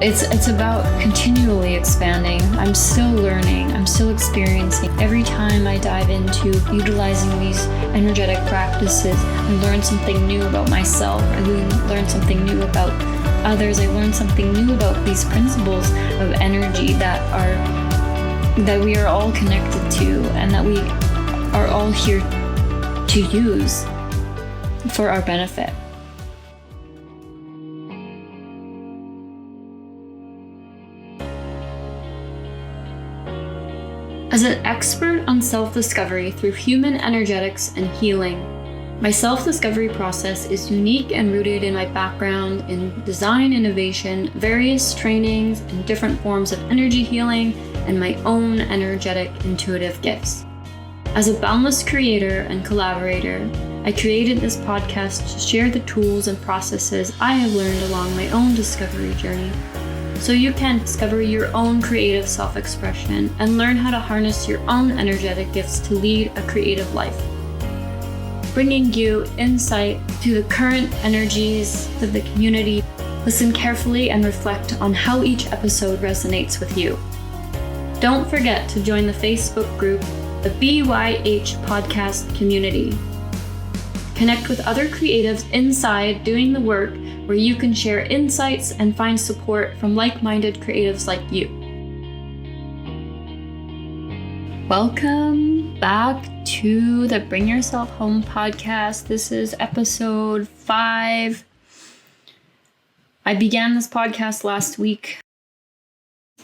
It's about continually expanding. I'm still learning, I'm still experiencing. Every time I dive into utilizing these energetic practices, I learn something new about myself. I learn something new about others. I learn something new about these principles of energy that we are all connected to and that we are all here to use for our benefit. As an expert on self-discovery through human energetics and healing, my self-discovery process is unique and rooted in my background in design innovation, various trainings, and different forms of energy healing, and my own energetic intuitive gifts. As a boundless creator and collaborator, I created this podcast to share the tools and processes I have learned along my own discovery journey, so you can discover your own creative self-expression and learn how to harness your own energetic gifts to lead a creative life. Bringing you insight to the current energies of the community, listen carefully and reflect on how each episode resonates with you. Don't forget to join the Facebook group, the BYH podcast community. Connect with other creatives inside doing the work, where you can share insights and find support from like-minded creatives like you. Welcome back to the Bring Yourself Home podcast. This is episode 5. I began this podcast last week.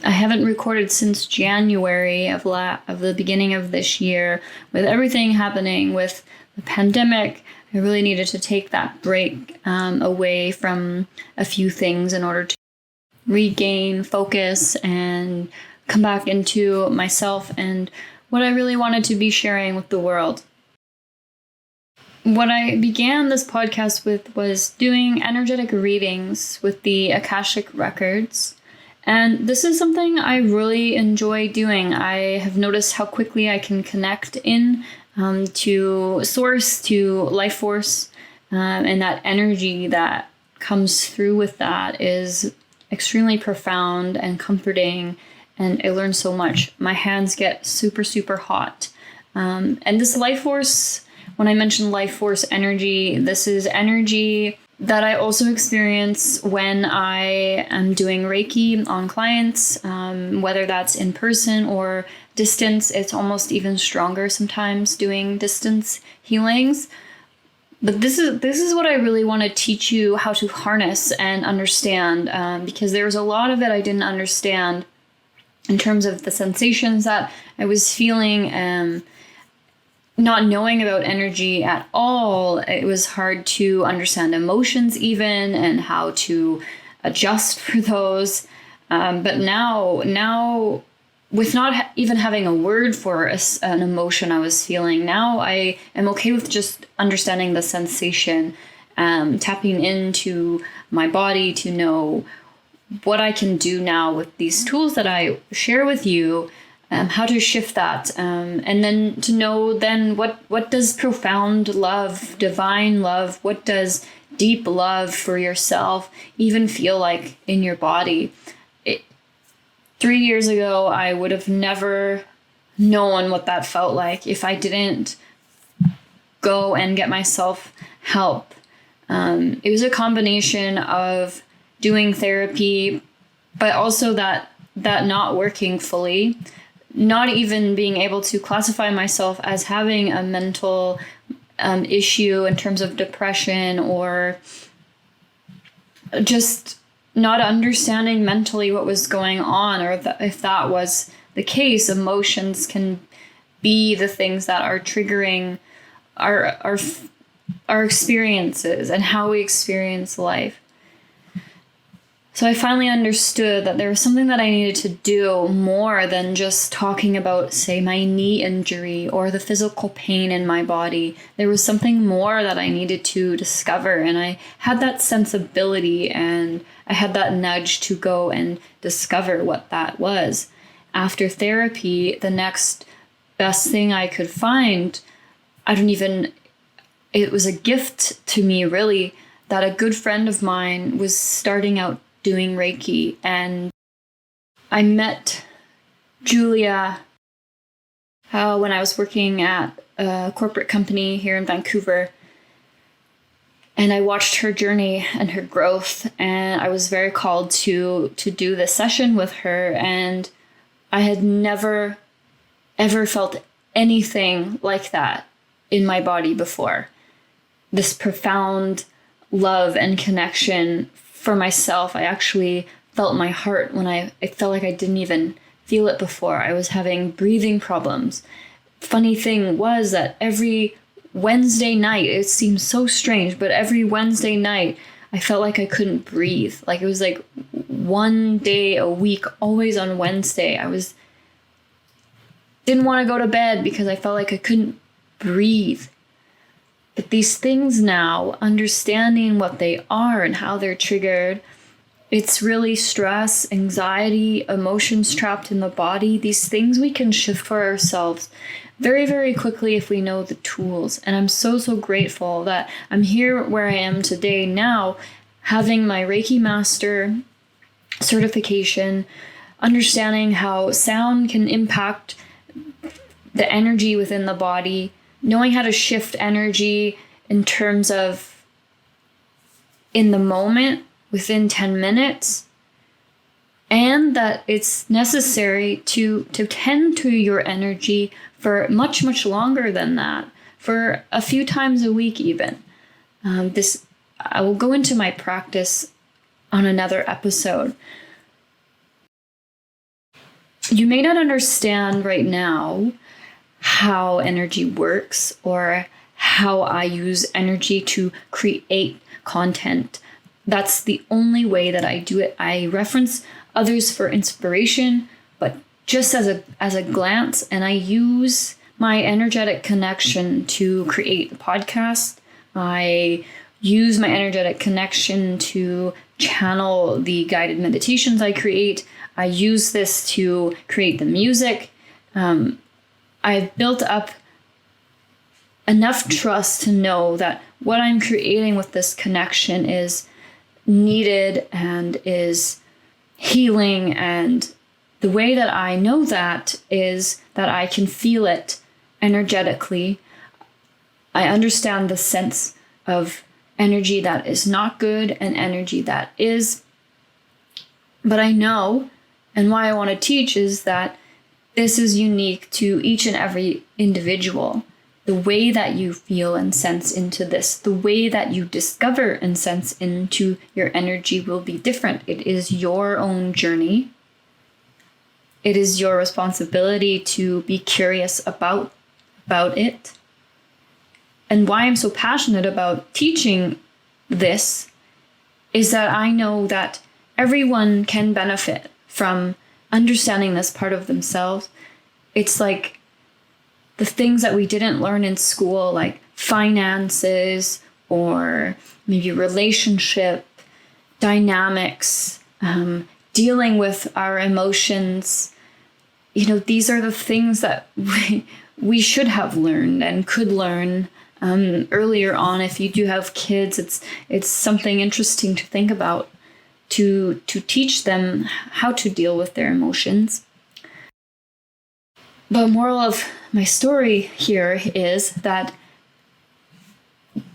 I haven't recorded since January of the beginning of this year. With everything happening with the pandemic, I really needed to take that break away from a few things in order to regain focus and come back into myself and what I really wanted to be sharing with the world. What I began this podcast with was doing energetic readings with the Akashic Records. And this is something I really enjoy doing. I have noticed how quickly I can connect to source, to life force, and that energy that comes through with that is extremely profound and comforting, and I learn so much. My hands get super, super hot. And this life force, when I mention life force energy, this is energy that I also experience when I am doing Reiki on clients, whether that's in person or distance. It's almost even stronger sometimes doing distance healings. But this is what I really want to teach you how to harness and understand, because there was a lot of it I didn't understand in terms of the sensations that I was feeling. Not knowing about energy at all, it was hard to understand emotions even and how to adjust for those. But now with not even having a word for an emotion I was feeling, now I am okay with just understanding the sensation, tapping into my body to know what I can do now with these tools that I share with you, how to shift that, and then to know then what does profound love, divine love, what does deep love for yourself even feel like in your body. 3 years ago, I would have never known what that felt like if I didn't go and get myself help. It was a combination of doing therapy, but also that not working fully, not even being able to classify myself as having a mental issue in terms of depression, or just not understanding mentally what was going on, or if that was the case. Emotions can be the things that are triggering our experiences and how we experience life. So I finally understood that there was something that I needed to do more than just talking about, say, my knee injury or the physical pain in my body. There was something more that I needed to discover, and I had that sensibility and I had that nudge to go and discover what that was. After therapy, the next best thing I could find, it was a gift to me, really, that a good friend of mine was starting out doing Reiki. And I met Julia when I was working at a corporate company here in Vancouver. And I watched her journey and her growth, and I was very called to do this session with her. And I had never, ever felt anything like that in my body before. This profound love and connection for myself. I actually felt my heart when I felt like I didn't even feel it before. I was having breathing problems. Funny thing was that every Wednesday night, it seems so strange, but every Wednesday night, I felt like I couldn't breathe. Like it was like one day a week, always on Wednesday. Didn't want to go to bed because I felt like I couldn't breathe. But these things now, understanding what they are and how they're triggered, it's really stress, anxiety, emotions trapped in the body. These things we can shift for ourselves very, very quickly if we know the tools. And I'm so, so grateful that I'm here where I am today now, having my Reiki Master certification, understanding how sound can impact the energy within the body, knowing how to shift energy in terms of in the moment within 10 minutes, and that it's necessary to tend to your energy for much, much longer than that, for a few times a week even. I will go into my practice on another episode. You may not understand right now how energy works or how I use energy to create content. That's the only way that I do it. I reference others for inspiration, but just as a glance, and I use my energetic connection to create the podcast. I use my energetic connection to channel the guided meditations I create. I use this to create the music. I've built up enough trust to know that what I'm creating with this connection is needed and is healing. And the way that I know that is that I can feel it energetically. I understand the sense of energy that is not good and energy that is. But I know, and why I want to teach is that this is unique to each and every individual. The way that you feel and sense into this, the way that you discover and sense into your energy will be different. It is your own journey. It is your responsibility to be curious about it. And why I'm so passionate about teaching this is that I know that everyone can benefit from understanding this part of themselves. It's like the things that we didn't learn in school, like finances or maybe relationship dynamics, dealing with our emotions. These are the things that we should have learned and could learn earlier on. If you do have kids, it's something interesting to think about, to teach them how to deal with their emotions. The moral of my story here is that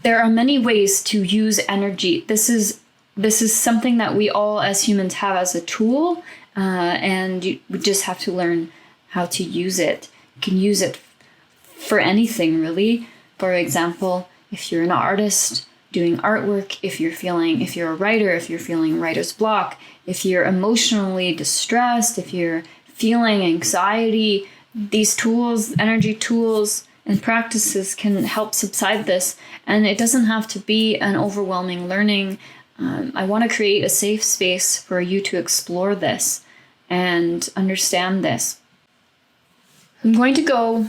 there are many ways to use energy. This is something that we all as humans have as a tool, and we just have to learn how to use it. You can use it for anything, really. For example, if you're an artist doing artwork, if you're a writer, if you're feeling writer's block, if you're emotionally distressed, if you're feeling anxiety, these tools, energy tools and practices can help subside this. And it doesn't have to be an overwhelming learning. I want to create a safe space for you to explore this and understand this. I'm going to go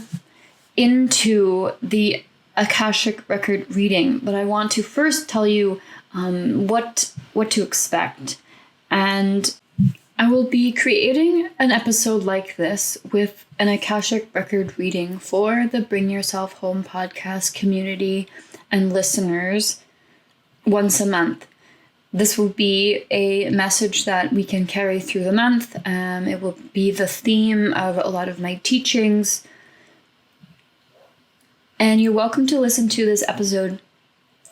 into the Akashic record reading, but I want to first tell you what to expect. And I will be creating an episode like this with an Akashic record reading for the Bring Yourself Home podcast community and listeners once a month. This will be a message that we can carry through the month. It will be the theme of a lot of my teachings. And you're welcome to listen to this episode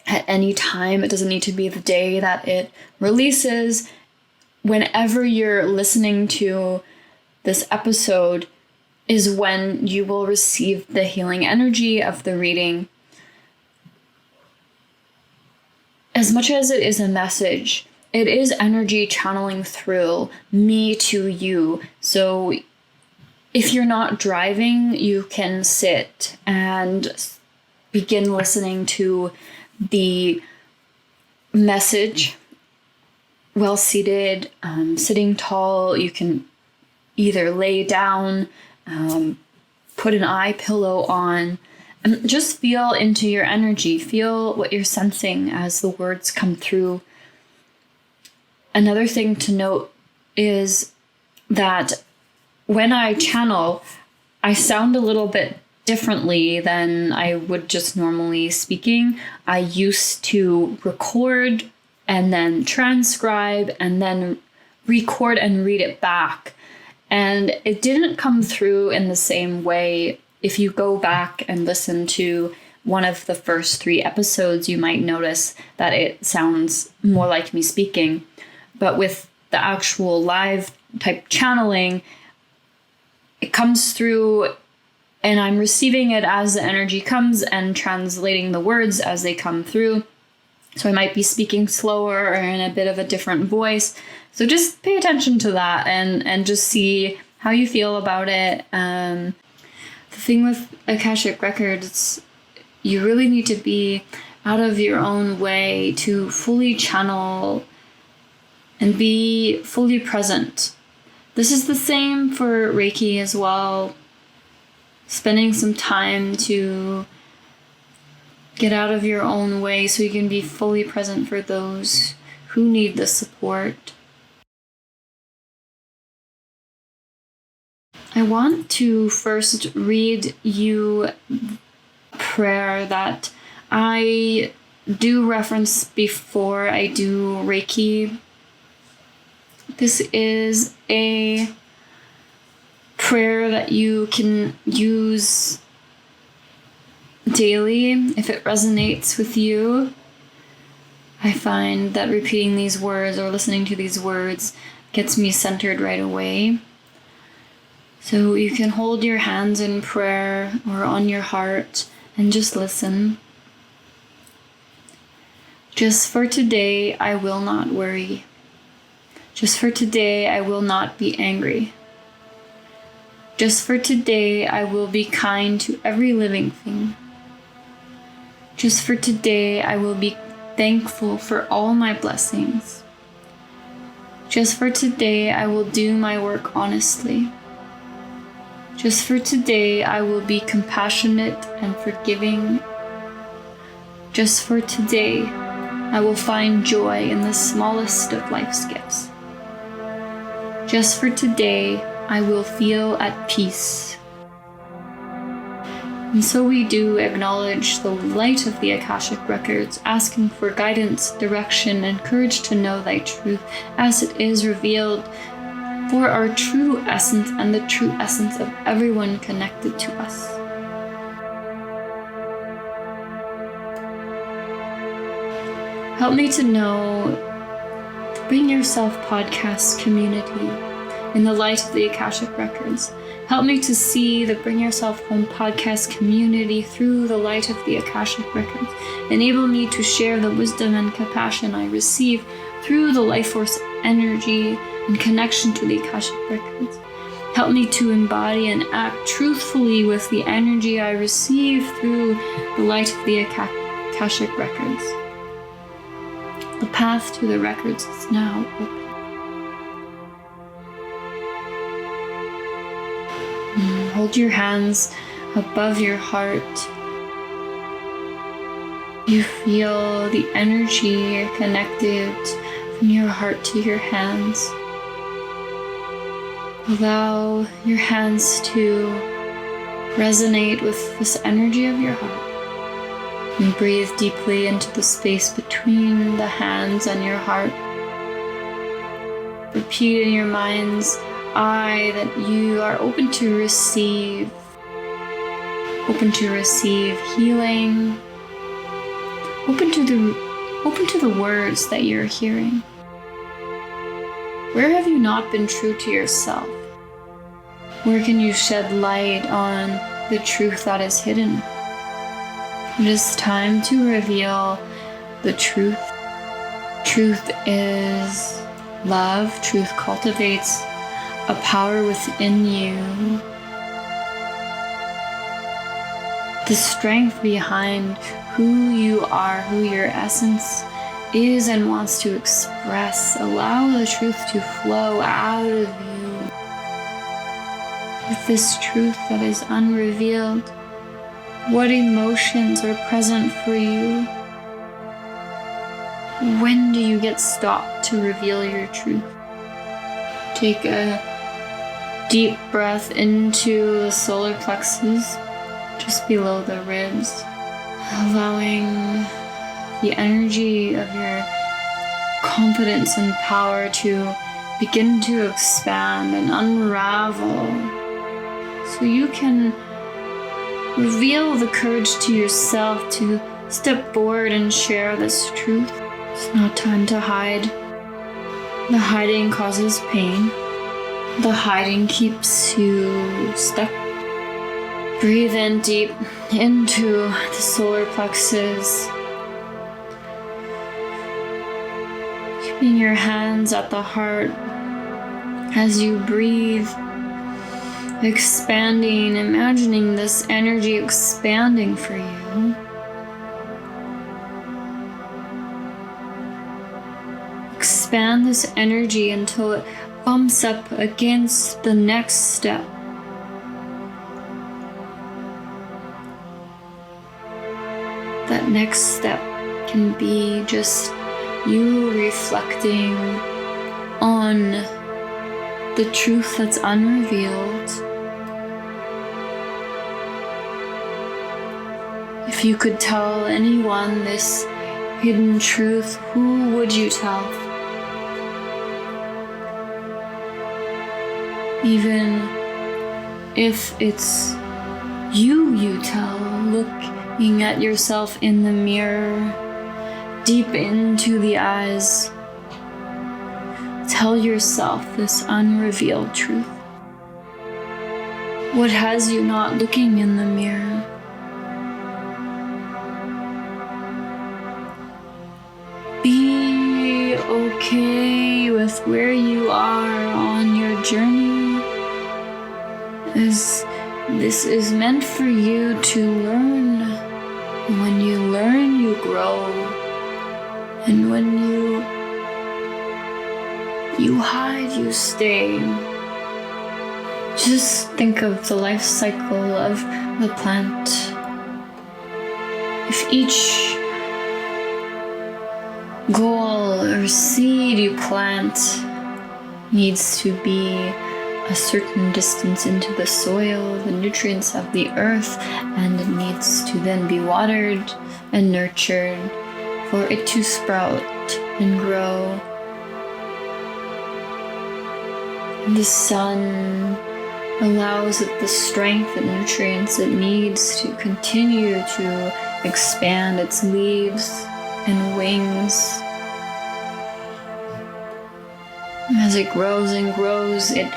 at any time. It doesn't need to be the day that it releases. Whenever you're listening to this episode is when you will receive the healing energy of the reading. As much as it is a message, it is energy channeling through me to you. So if you're not driving, you can sit and begin listening to the message well seated, sitting tall. You can either lay down, put an eye pillow on, and just feel into your energy. Feel what you're sensing as the words come through. Another thing to note is that when I channel, I sound a little bit differently than I would just normally speaking. I used to record and then transcribe and then record and read it back. And it didn't come through in the same way. If you go back and listen to one of the first 3 episodes, you might notice that it sounds more like me speaking. But with the actual live type channeling, it comes through and I'm receiving it as the energy comes and translating the words as they come through. So I might be speaking slower or in a bit of a different voice. So just pay attention to that and just see how you feel about it. The thing with Akashic Records, you really need to be out of your own way to fully channel and be fully present. This is the same for Reiki as well. Spending some time to get out of your own way so you can be fully present for those who need the support. I want to first read you a prayer that I do reference before I do Reiki. This is a prayer that you can use daily if it resonates with you. I find that repeating these words or listening to these words gets me centered right away. So you can hold your hands in prayer or on your heart and just listen. Just for today, I will not worry. Just for today, I will not be angry. Just for today, I will be kind to every living thing. Just for today, I will be thankful for all my blessings. Just for today, I will do my work honestly. Just for today, I will be compassionate and forgiving. Just for today, I will find joy in the smallest of life's gifts. Just for today, I will feel at peace. And so we do acknowledge the light of the Akashic Records, asking for guidance, direction, and courage to know thy truth as it is revealed for our true essence and the true essence of everyone connected to us. Help me to know the Bring Yourself podcast community in the light of the Akashic Records. Help me to see the Bring Yourself Home podcast community through the light of the Akashic Records. Enable me to share the wisdom and compassion I receive through the life force energy in connection to the Akashic Records. Help me to embody and act truthfully with the energy I receive through the light of the Akashic Records. The path to the records is now open. Hold your hands above your heart. You feel the energy connected from your heart to your hands. Allow your hands to resonate with this energy of your heart. And breathe deeply into the space between the hands and your heart. Repeat in your mind's eye that you are open to receive healing, open to the words that you're hearing. Where have you not been true to yourself? Where can you shed light on the truth that is hidden? It is time to reveal the truth. Truth is love. Truth cultivates a power within you. The strength behind who you are, who your essence is and wants to express. Allow the truth to flow out of you. With this truth that is unrevealed, what emotions are present for you? When do you get stopped to reveal your truth? Take a deep breath into the solar plexus, just below the ribs, allowing the energy of your confidence and power to begin to expand and unravel, so you can reveal the courage to yourself to step forward and share this truth. It's not time to hide. The hiding causes pain. The hiding keeps you stuck. Breathe in deep into the solar plexus. Keeping your hands at the heart as you breathe. Expanding, imagining this energy expanding for you. Expand this energy until it bumps up against the next step. That next step can be just you reflecting on the truth that's unrevealed. If you could tell anyone this hidden truth, who would you tell? Even if it's you tell, looking at yourself in the mirror, deep into the eyes, tell yourself this unrevealed truth. What has you not looking in the mirror? Be okay with where you are on your journey. As this is meant for you to learn. And when you learn, you grow. And when you hide, you stay. Just think of the life cycle of the plant. If each goal or seed you plant needs to be a certain distance into the soil, the nutrients of the earth, and it needs to then be watered and nurtured for it to sprout and grow. The sun allows it the strength and nutrients it needs to continue to expand its leaves and wings. As it grows and grows, it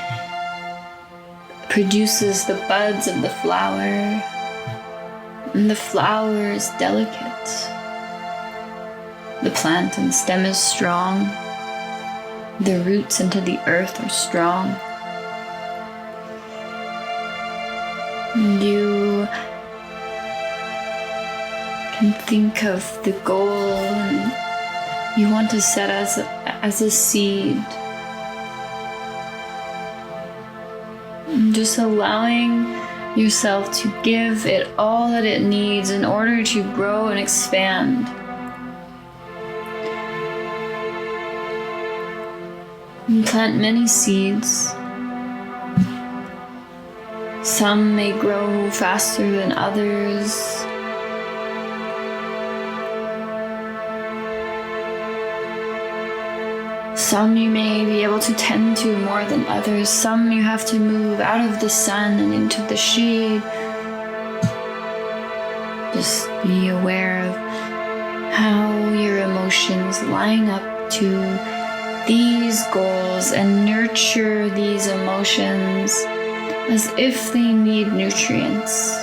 produces the buds of the flower, and the flower is delicate. The plant and stem is strong. The roots into the earth are strong. You can think of the goal you want to set as a seed. And just allowing yourself to give it all that it needs in order to grow and expand. And plant many seeds. Some may grow faster than others. Some you may be able to tend to more than others. Some you have to move out of the sun and into the shade. Just be aware of how your emotions line up to these goals and nurture these emotions as if they need nutrients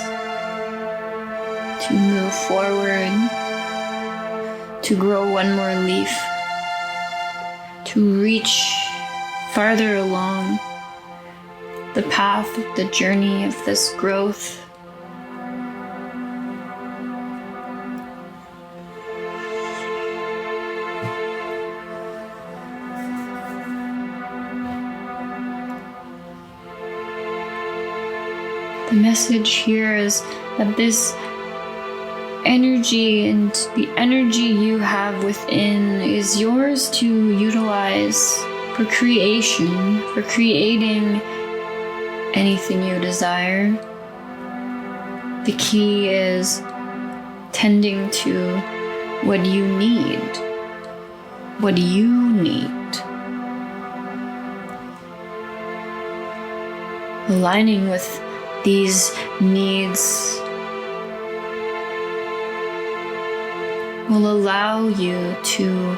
to move forward, to grow one more leaf, to reach farther along the path, the journey of this growth. The message here is that this energy and the energy you have within is yours to utilize for creation, for creating anything you desire. The key is tending to what you need. What you need. Aligning with these needs will allow you to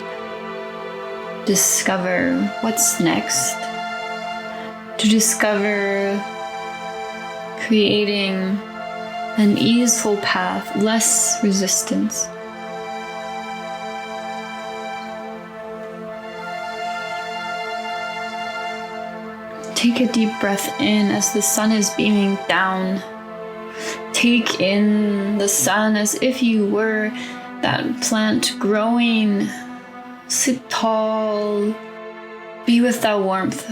discover what's next, to discover creating an easeful path, less resistance. Take a deep breath in as the sun is beaming down. Take in the sun as if you were that plant growing. Sit tall. Be with that warmth.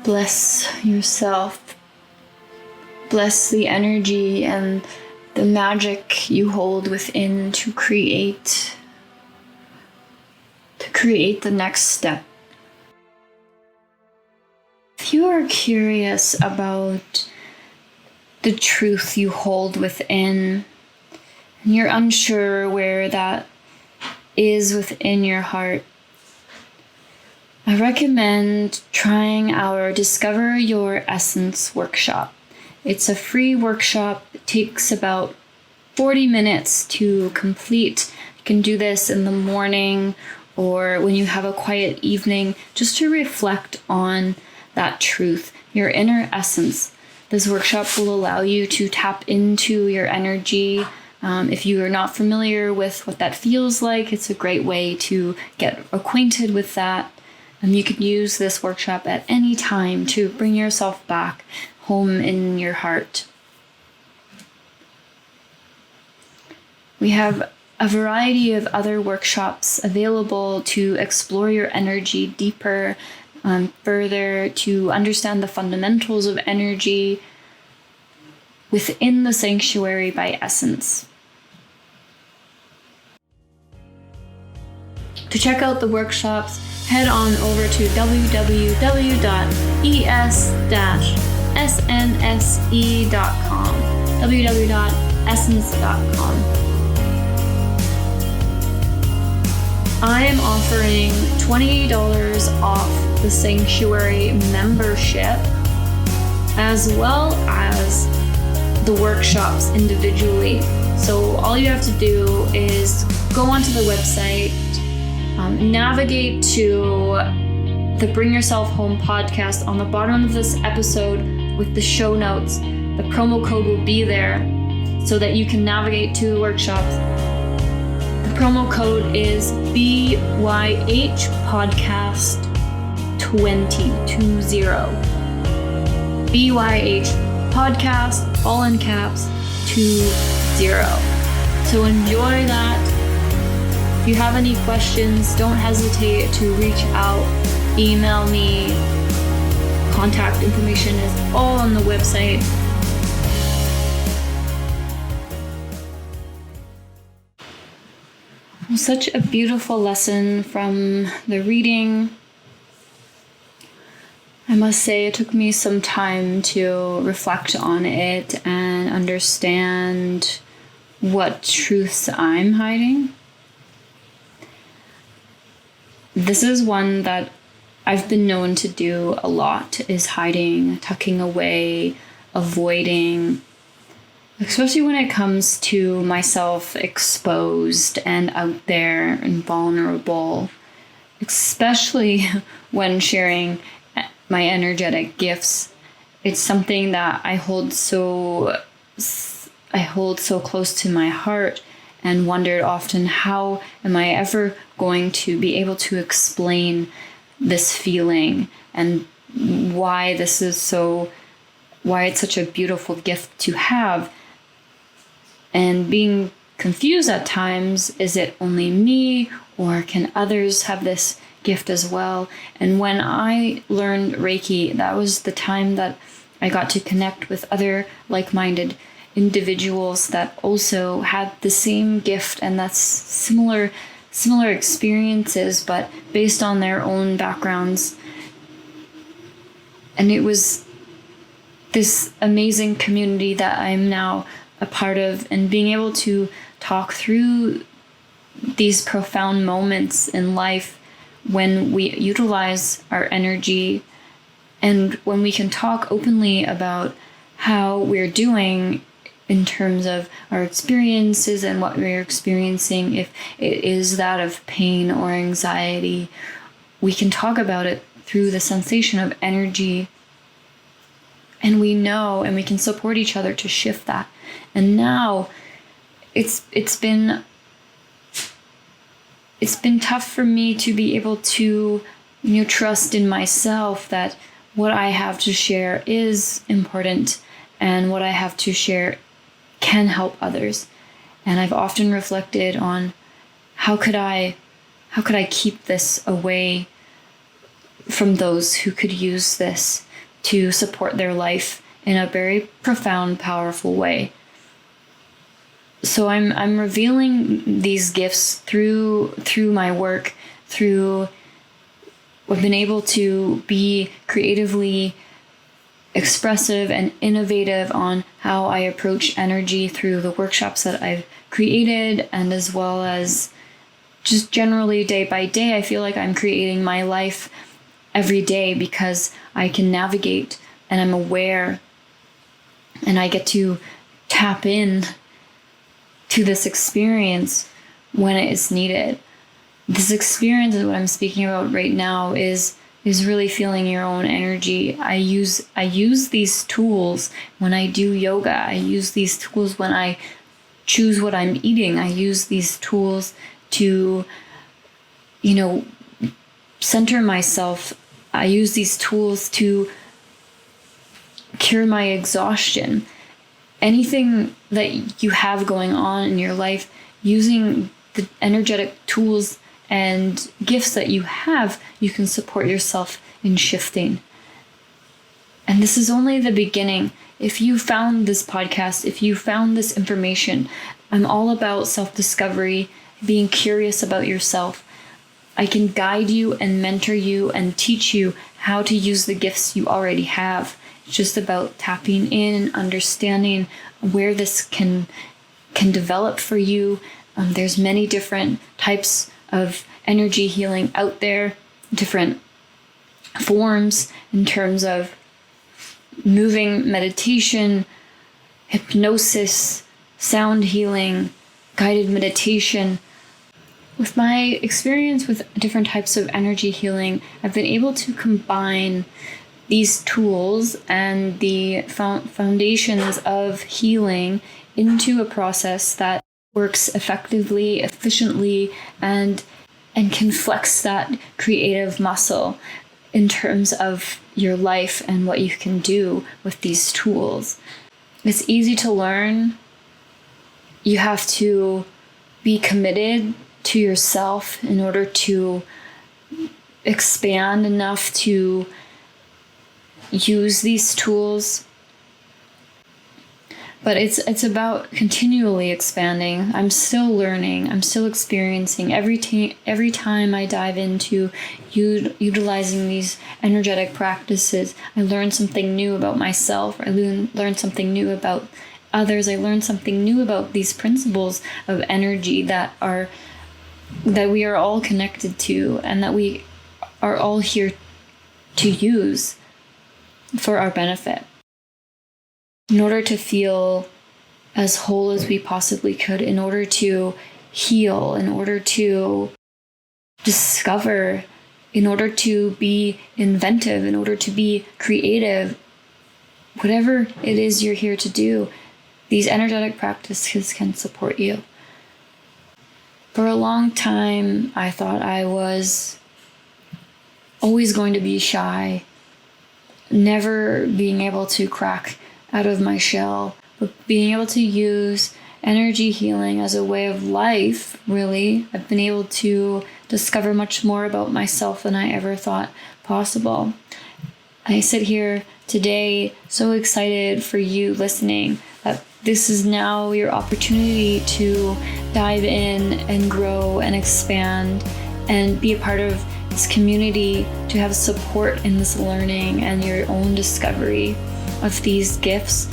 Bless yourself. Bless the energy and the magic you hold within to create the next step. If you are curious about the truth you hold within, and you're unsure where that is within your heart, I recommend trying our Discover Your Essence workshop. It's a free workshop. It takes about 40 minutes to complete. You can do this in the morning or when you have a quiet evening, just to reflect on that truth, your inner essence. This workshop will allow you to tap into your energy. If you are not familiar with what that feels like, it's a great way to get acquainted with that. You can use this workshop at any time to bring yourself back home in your heart. We have a variety of other workshops available to explore your energy deeper, further, to understand the fundamentals of energy within the Sanctuary by Essence. To check out the workshops, head on over to www.es-snsE.com, www.essence.com. I am offering $20 off the Sanctuary membership, as well as the workshops individually. So all you have to do is go onto the website, navigate to the Bring Yourself Home podcast. On the bottom of this episode with the show notes, the promo code will be there so that you can navigate to the workshops. The promo code is BYH podcast 20. BYH podcast, all in caps, 20. So enjoy that. If you have any questions, don't hesitate to reach out, email me. Contact information is all on the website. Such a beautiful lesson from the reading. I must say it took me some time to reflect on it and understand what truths I'm hiding. This is one that I've been known to do a lot, is hiding, tucking away, avoiding, especially when it comes to myself exposed and out there and vulnerable, especially when sharing my energetic gifts. It's something that I hold so close to my heart, and wondered often, how am I ever going to be able to explain this feeling and why it's such a beautiful gift to have. And being confused at times, is it only me, or can others have this gift as well? And when I learned Reiki, that was the time that I got to connect with other like-minded individuals that also had the same gift, and that's similar experiences, but based on their own backgrounds. And it was this amazing community that I'm now a part of, and being able to talk through these profound moments in life when we utilize our energy, and when we can talk openly about how we're doing in terms of our experiences and what we're experiencing. If it is that of pain or anxiety, we can talk about it through the sensation of energy, and we know, and we can support each other to shift that. And now it's been tough for me to be able to, trust in myself that what I have to share is important, and what I have to share can help others. And I've often reflected on how could I keep this away from those who could use this to support their life in a very profound, powerful way. So I'm revealing these gifts through my work, I've been able to be creatively expressive and innovative on how I approach energy through the workshops that I've created, and as well as just generally day by day. I feel like I'm creating my life every day because I can navigate, and I'm aware, and I get to tap in to this experience when it is needed. This experience is what I'm speaking about right now, is really feeling your own energy. I use these tools when I do yoga. I use these tools when I choose what I'm eating. I use these tools to, center myself. I use these tools to cure my exhaustion. Anything that you have going on in your life, using the energetic tools and gifts that you have, you can support yourself in shifting. And this is only the beginning. If you found this podcast, if you found this information, I'm all about self-discovery, being curious about yourself. I can guide you and mentor you and teach you how to use the gifts you already have. It's just about tapping in and understanding where this can develop for you. There's many different types of energy healing out there, different forms in terms of moving meditation, hypnosis, sound healing, guided meditation. With my experience with different types of energy healing, I've been able to combine these tools and the foundations of healing into a process that works effectively, efficiently, and can flex that creative muscle in terms of your life and what you can do with these tools. It's easy to learn. You have to be committed to yourself in order to expand enough to use these tools. But it's about continually expanding. I'm still learning. I'm still experiencing. Every time I dive into utilizing these energetic practices, I learn something new about myself. I learn something new about others. I learn something new about these principles of energy that are that we are all connected to and that we are all here to use for our benefit. In order to feel as whole as we possibly could, in order to heal, in order to discover, in order to be inventive, in order to be creative, whatever it is you're here to do, these energetic practices can support you. For a long time, I thought I was always going to be shy, never being able to crack out of my shell, but being able to use energy healing as a way of life, really. I've been able to discover much more about myself than I ever thought possible. I sit here today so excited for you listening that this is now your opportunity to dive in and grow and expand and be a part of this community, to have support in this learning and your own discovery of these gifts.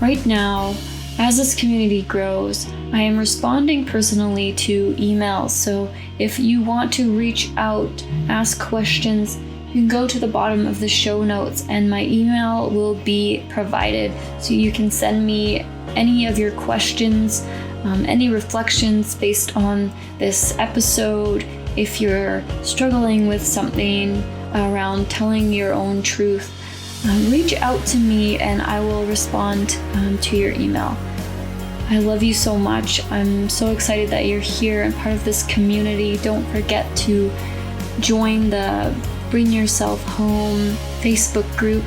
Right now, as this community grows, I am responding personally to emails. So if you want to reach out, ask questions, you can go to the bottom of the show notes and my email will be provided. So you can send me any of your questions, any reflections based on this episode. If you're struggling with something around telling your own truth, reach out to me and I will respond to your email. I love you so much. I'm so excited that you're here and part of this community. Don't forget to join the Bring Yourself Home Facebook group.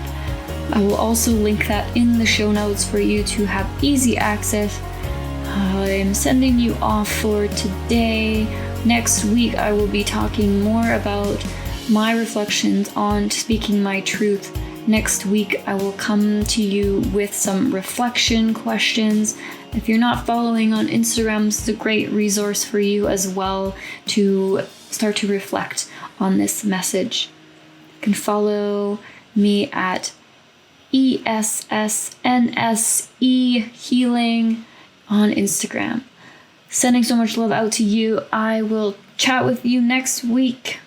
I will also link that in the show notes for you to have easy access. I am sending you off for today. Next week, I will be talking more about my reflections on speaking my truth. Next week, I will come to you with some reflection questions. If you're not following on Instagram, it's a great resource for you as well to start to reflect on this message. You can follow me at ESSNSE Healing on Instagram. Sending so much love out to you. I will chat with you next week.